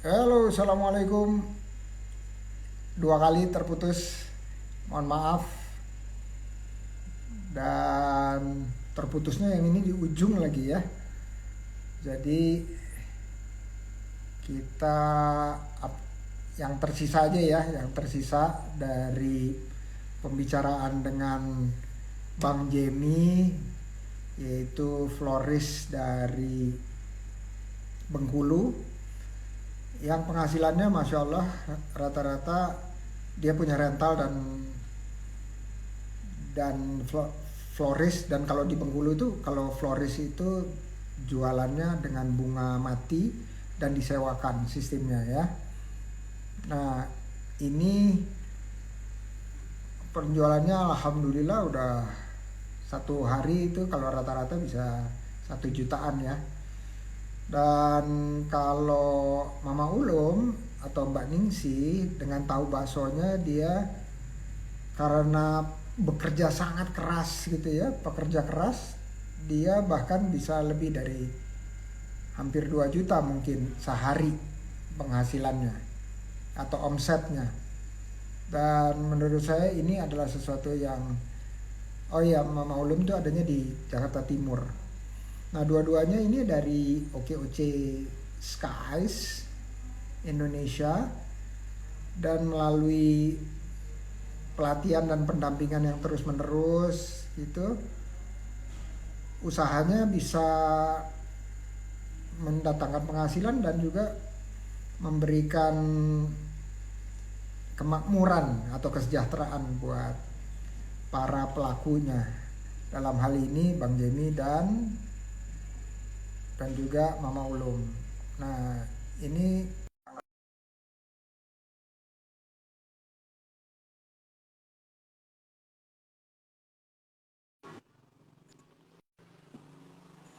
Halo, assalamualaikum. Dua kali terputus, mohon maaf. Dan terputusnya yang ini di ujung lagi ya. Jadi kita yang tersisa aja ya, yang tersisa dari pembicaraan dengan Bang Jemi, yaitu floris dari Bengkulu, yang penghasilannya Masya Allah rata-rata dia punya rental dan floris. Dan kalau di Bengkulu itu, kalau floris itu jualannya dengan bunga mati dan disewakan sistemnya ya. Nah, ini penjualannya alhamdulillah udah satu hari itu kalau rata-rata bisa 1 jutaan ya. Dan kalau Mama Ulum atau Mbak Ningsi dengan tahu baksonya, dia karena bekerja sangat keras gitu ya, pekerja keras, dia bahkan bisa lebih dari hampir 2 juta mungkin sehari penghasilannya atau omsetnya. Dan menurut saya ini adalah sesuatu yang, oh ya, Mama Ulum itu adanya di Jakarta Timur. Nah, dua-duanya ini dari OKOC Skies Indonesia, dan melalui pelatihan dan pendampingan yang terus-menerus itu, usahanya bisa mendatangkan penghasilan dan juga memberikan kemakmuran atau kesejahteraan buat para pelakunya. Dalam hal ini Bang Jemi dan juga Mama Ulum. Nah, ini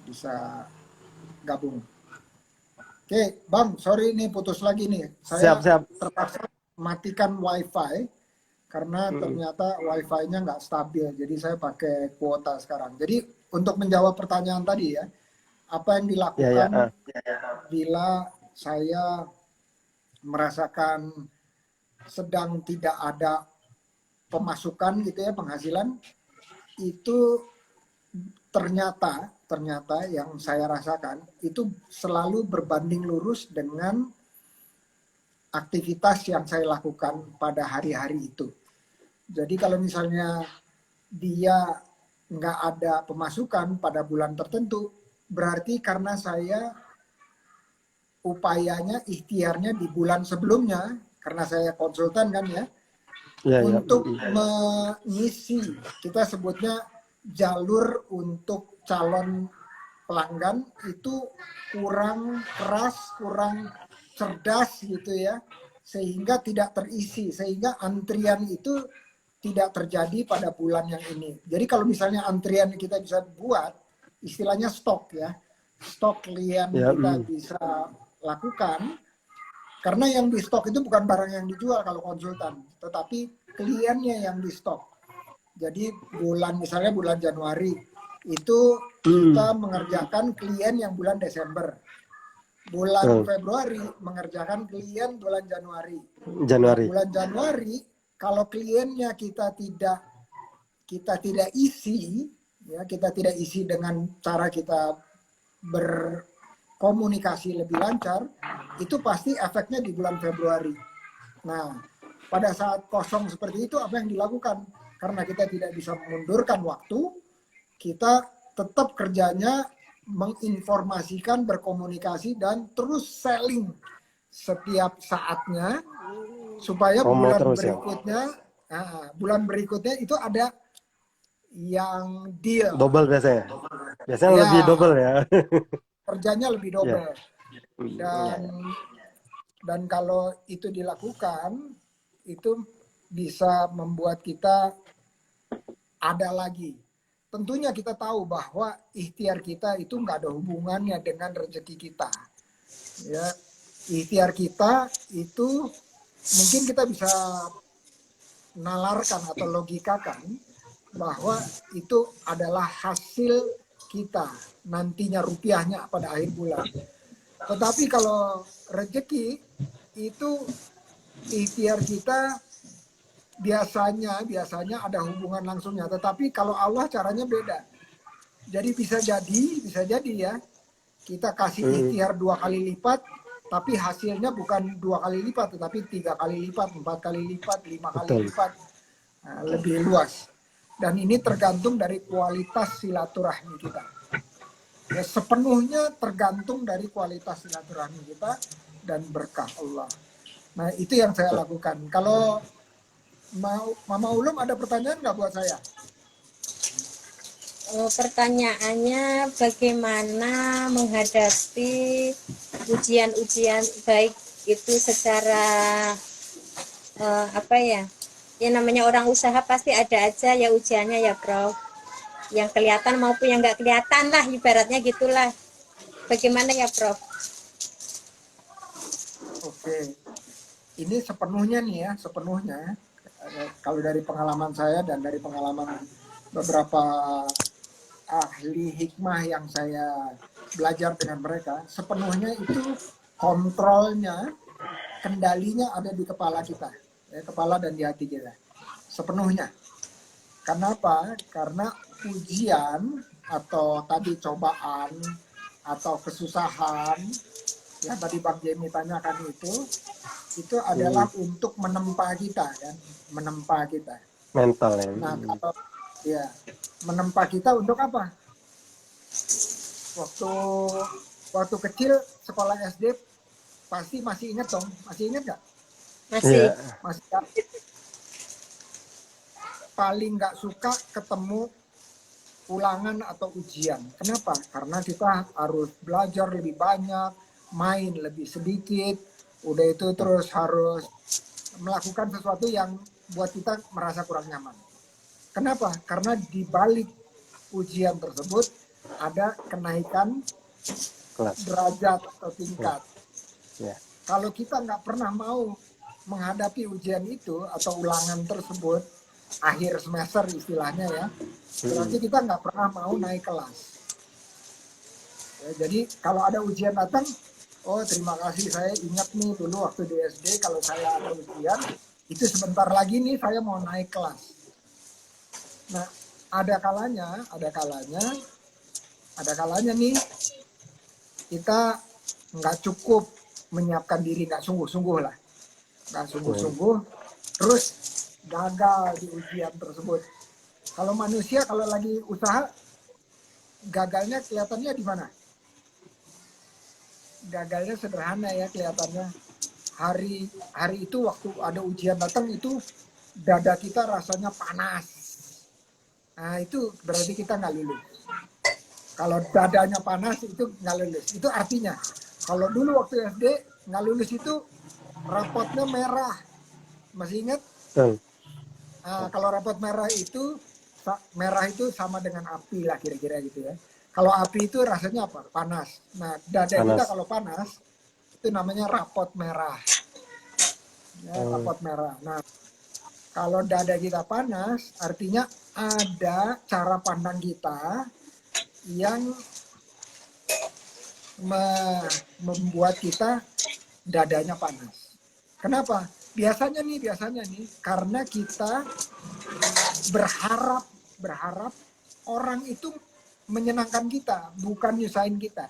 bisa gabung. Oke, Bang, sorry ini putus lagi nih. Siap, Saya siap. terpaksa matikan WiFi karena Mm-mm. ternyata WiFi-nya nggak stabil. Jadi saya pakai kuota sekarang. Jadi untuk menjawab pertanyaan tadi ya, apa yang Ya, ya. dilakukan bila saya merasakan sedang tidak ada pemasukan gitu ya, penghasilan, itu ternyata yang saya rasakan itu selalu berbanding lurus dengan aktivitas yang saya lakukan pada hari-hari itu. Jadi kalau misalnya dia nggak ada pemasukan pada bulan tertentu, berarti karena saya upayanya, ikhtiarnya di bulan sebelumnya, karena saya konsultan kan ya, Ya, ya. untuk Mm-mm. mengisi, kita sebutnya jalur untuk calon pelanggan itu kurang keras, kurang cerdas gitu ya, sehingga tidak terisi, sehingga antrian itu tidak terjadi pada bulan yang ini. Jadi kalau misalnya antrian kita bisa buat, istilahnya stok ya, stok klien Ya, kita bisa lakukan, karena yang di stok itu bukan barang yang dijual kalau konsultan, tetapi kliennya yang di stok. Jadi misalnya bulan Januari itu kita Mm. mengerjakan klien yang bulan Desember. Bulan Oh, Februari mengerjakan klien bulan Januari. Nah, Januari. bulan Januari kalau kliennya kita tidak isi, ya, kita tidak isi dengan cara kita berkomunikasi lebih lancar, itu pasti efeknya di bulan Februari. Nah, pada saat kosong seperti itu apa yang dilakukan? Karena kita tidak bisa mengundurkan waktu, kita tetap kerjanya menginformasikan, berkomunikasi, dan terus selling setiap saatnya, supaya Promo terus ya. bulan berikutnya itu ada yang deal. Double biasanya. Biasanya lebih Ya, double ya. kerjanya lebih Ya. double. Ya, Dan ya. kalau itu dilakukan, itu bisa membuat kita ada lagi. Tentunya kita tahu bahwa ikhtiar kita itu nggak ada hubungannya dengan rezeki kita. Ya, ikhtiar kita itu mungkin kita bisa nalarkan atau logikakan bahwa itu adalah hasil kita nantinya, rupiahnya pada akhir bulan. Tetapi kalau rezeki itu ikhtiar kita biasanya ada hubungan langsungnya. Tetapi kalau Allah caranya beda. Jadi bisa jadi ya kita kasih ikhtiar 2 kali lipat, tapi hasilnya bukan 2 kali lipat, tetapi 3 kali lipat, 4 kali lipat, 5 kali Betul. lipat, nah, lebih luas. Dan ini tergantung dari kualitas silaturahmi kita. Ya, sepenuhnya tergantung dari kualitas silaturahmi kita dan berkah Allah. Nah itu yang saya lakukan. Kalau Mama Ulum ada pertanyaan nggak buat saya? Pertanyaannya bagaimana menghadapi ujian-ujian baik itu secara apa ya? Ya namanya orang usaha pasti ada aja ya ujiannya ya, Prof. Yang kelihatan maupun yang nggak kelihatan lah, ibaratnya gitulah. Bagaimana ya, Prof? Oke, ini sepenuhnya nih ya, sepenuhnya. Kalau dari pengalaman saya dan dari pengalaman beberapa ahli hikmah yang saya belajar dengan mereka, sepenuhnya itu kontrolnya, kendalinya ada di kepala kita, ya, kepala dan di hati kita, sepenuhnya. Kenapa? Karena ujian atau tadi cobaan atau kesusahan yang tadi Bang Jemi tanyakan itu adalah untuk menempa kita, kan, menempa kita. Mental ya. Nah, kalau ya menempa kita untuk apa? Waktu kecil sekolah SD pasti masih ingat dong, masih ingat nggak? Masih. Iya. Masih paling nggak suka ketemu ulangan atau ujian. Kenapa? Karena kita harus belajar lebih banyak, main lebih sedikit, udah itu terus harus melakukan sesuatu yang buat kita merasa kurang nyaman. Kenapa? Karena di balik ujian tersebut ada kenaikan Kelas. derajat atau tingkat. Ya. Kalau kita nggak pernah mau menghadapi ujian itu atau ulangan tersebut, akhir semester istilahnya ya, berarti kita nggak pernah mau naik kelas. Ya, jadi kalau ada ujian datang, oh terima kasih, saya ingat nih dulu waktu di SD kalau saya ada ujian, itu sebentar lagi nih saya mau naik kelas. Nah, ada kalanya nih kita nggak cukup menyiapkan diri, nggak sungguh-sungguh lah, terus gagal di ujian tersebut. Kalau manusia kalau lagi usaha, gagalnya kelihatannya di mana? Gagalnya sederhana ya kelihatannya. Hari itu waktu ada ujian datang itu dada kita rasanya panas. Nah itu berarti kita nggak lulus. Kalau dadanya panas itu nggak lulus. Itu artinya kalau dulu waktu SD nggak lulus itu rapotnya merah. Masih ingat? Nah, kalau rapot merah itu sama dengan api lah kira-kira gitu ya. Kalau api itu rasanya apa? Panas. Nah dada kita kalau panas itu namanya rapot merah. Ya, rapot merah. Nah kalau dada kita panas, artinya ada cara pandang kita yang membuat kita dadanya panas. Kenapa? Biasanya nih, karena kita berharap orang itu menyenangkan kita, bukan nyusahin kita.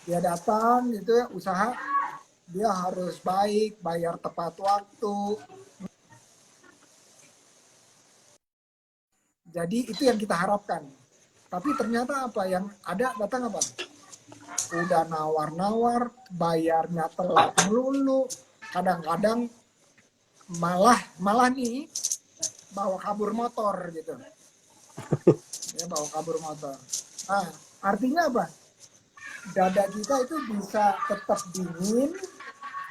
Dia datang gitu ya, usaha, dia harus baik, bayar tepat waktu. Jadi itu yang kita harapkan. Tapi ternyata apa yang ada datang apa? Udah nawar-nawar, bayarnya telat melulu. Kadang-kadang malah nih bawa kabur motor gitu. Ya, bawa kabur motor. Nah, artinya apa? Dada kita itu bisa tetap dingin,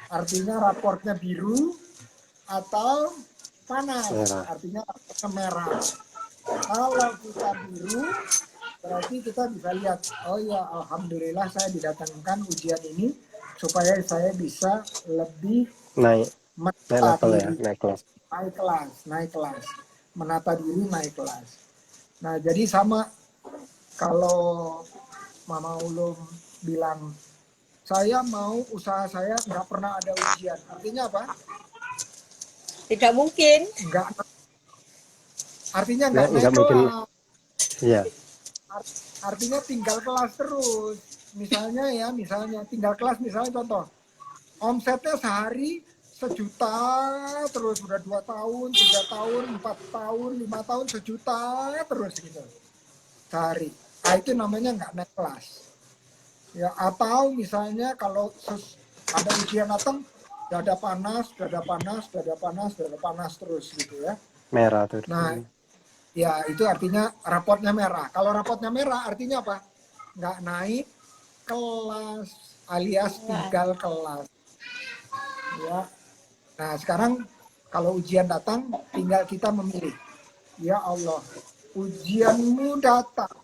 artinya raportnya biru, atau panas, artinya raportnya merah. Kalau kita biru, berarti kita bisa lihat, oh ya alhamdulillah saya didatangkan ujian ini supaya saya bisa lebih naik kelas, menata diri, naik kelas. Nah jadi sama kalau Mama Ulum bilang, saya mau usaha saya nggak pernah ada ujian. Artinya apa? Tidak mungkin. Artinya nggak Nggak naik mungkin. kelas. Iya. Artinya tinggal kelas terus. Misalnya tinggal kelas, misalnya contoh, omsetnya sehari 1 juta, terus udah 2 tahun, 3 tahun, 4 tahun, 5 tahun 1 juta terus gitu sehari. Nah, itu namanya nggak naik kelas. Ya, atau misalnya kalau ada ujian datang, dada panas, dada panas, dada panas, dada panas terus gitu ya. Merah tuh. Nah, ya itu artinya rapotnya merah. Kalau rapotnya merah artinya apa? Nggak naik kelas alias tinggal kelas. Ya. Nah, sekarang kalau ujian datang, tinggal kita memilih. Ya Allah, ujianmu datang.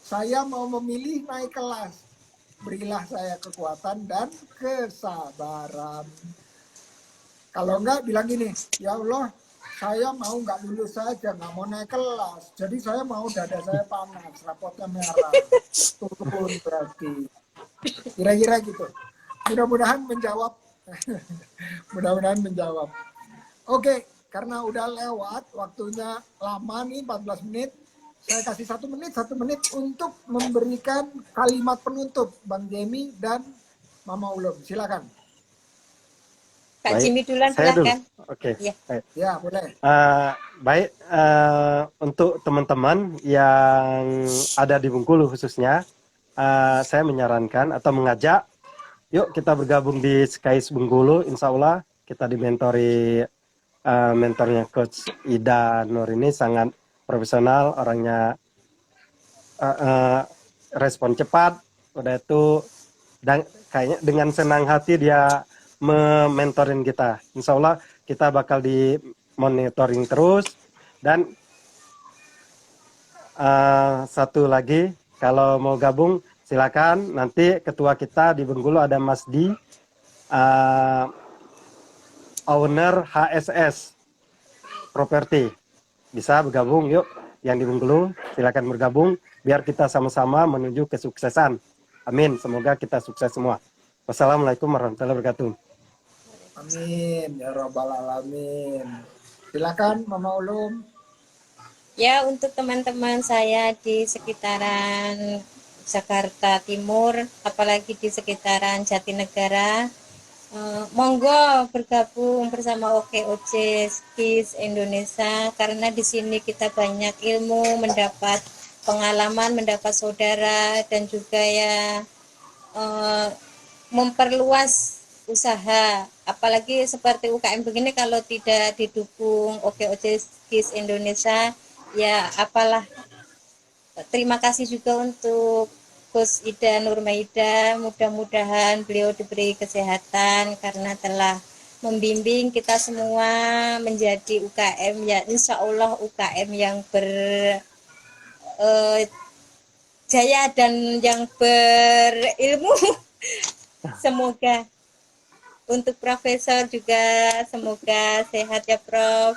Saya mau memilih naik kelas. Berilah saya kekuatan dan kesabaran. Kalau enggak, bilang gini, ya Allah, saya mau nggak lulus saja, nggak mau naik kelas. Jadi saya mau dada saya panas, rapotnya merah. Turun berarti. Kira-kira gitu. Mudah-mudahan menjawab. Mudah-mudahan menjawab. Oke, karena udah lewat waktunya lama nih 14 menit. Saya kasih 1 menit untuk memberikan kalimat penutup Bang Jemi dan Mama Ulum. Silakan. Kak Baik, Jimmy duluan saya dulu. silahkan. Oke. Ya. Baik. Ya, boleh. Baik, untuk teman-teman yang ada di Bengkulu khususnya, saya menyarankan atau mengajak, yuk kita bergabung di Skys Bengkulu. Insya Allah kita dimentori, mentornya Coach Ida Nur ini sangat profesional, orangnya respon cepat, udah itu dan kayaknya dengan senang hati dia mementorin kita. Insya Allah kita bakal di monitoring terus. Dan satu lagi, kalau mau gabung silakan. Nanti ketua kita di Bengkulu ada Mas Di, owner HSS Property. Bisa bergabung yuk, yang di Bengkulu silakan bergabung biar kita sama-sama menuju kesuksesan. Amin, semoga kita sukses semua. Wassalamualaikum warahmatullahi wabarakatuh. Amin ya robbal alamin. Silakan Mama Ulum. Ya, untuk teman-teman saya di sekitaran Jakarta Timur, apalagi di sekitaran Jatinegara, monggo bergabung bersama OKOJ Skis Indonesia, karena di sini kita banyak ilmu, mendapat pengalaman, mendapat saudara, dan juga ya memperluas usaha. Apalagi seperti UKM begini, kalau tidak didukung OKOJ Skis Indonesia, ya apalah. Terima kasih juga untuk Gus Ida Nurmaida, mudah-mudahan beliau diberi kesehatan karena telah membimbing kita semua menjadi UKM, ya insya Allah UKM yang berjaya dan yang berilmu. Semoga untuk Profesor juga semoga sehat ya Prof.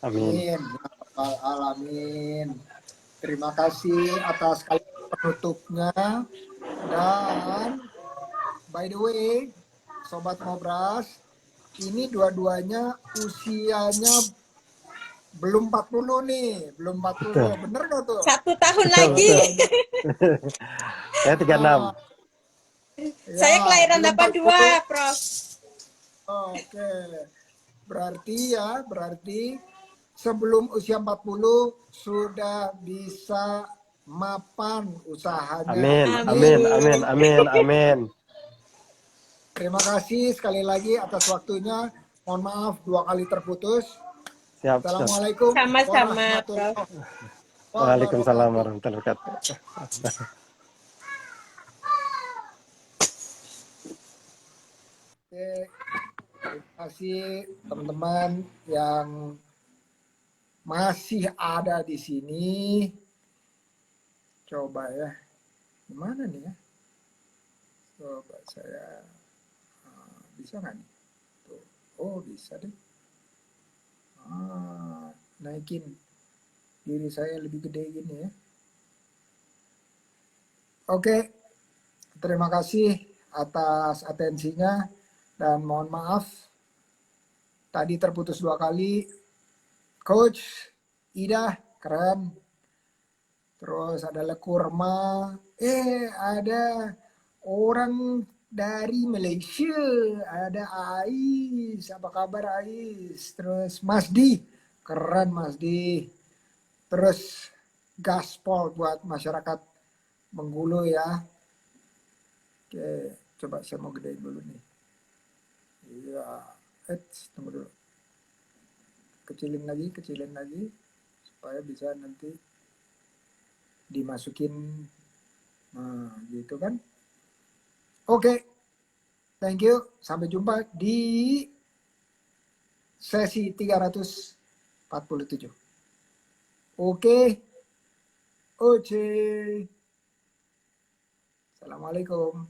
Amin. Amin ya robbal alamin. Terima kasih atas kalimat penutupnya. Dan by the way, Sobat Ngobras, ini dua-duanya usianya belum 40 nih, belum 40. Bener gak tuh? 1 tahun Betul, lagi. betul. Saya 36. Saya Ya, kelahiran belum 82, Prof. Oke. Berarti sebelum usia 40 sudah bisa mapan usahanya. Amin, amin, amin, Amin. amin, amin. Terima kasih sekali lagi atas waktunya. Mohon maaf 2 kali terputus. Siap, siap. Assalamualaikum Sama-sama, Prof. warahmatullahi Waalaikumsalam wabarakatuh. warahmatullahi wabarakatuh. Oke, terima kasih teman-teman yang masih ada di sini. Coba ya, gimana nih ya? Coba saya bisa nggak nih? Tuh. Oh bisa deh. Naikin diri saya lebih gede gini ya. Oke, terima kasih atas atensinya dan mohon maaf tadi terputus 2 kali. Coach Ida keren. Terus ada Lekurma. Ada orang dari Malaysia. Ada Ais. Apa kabar Ais? Terus Mas Di. Keren Mas Di. Terus gaspol buat masyarakat Bengkulu ya. Oke, coba saya mau gedein dulu nih. Iya, tunggu dulu. Kecilin lagi supaya bisa nanti dimasukin. Nah, gitu kan. Oke, thank you. Sampai jumpa di sesi 347. Oke. Oke. Assalamualaikum.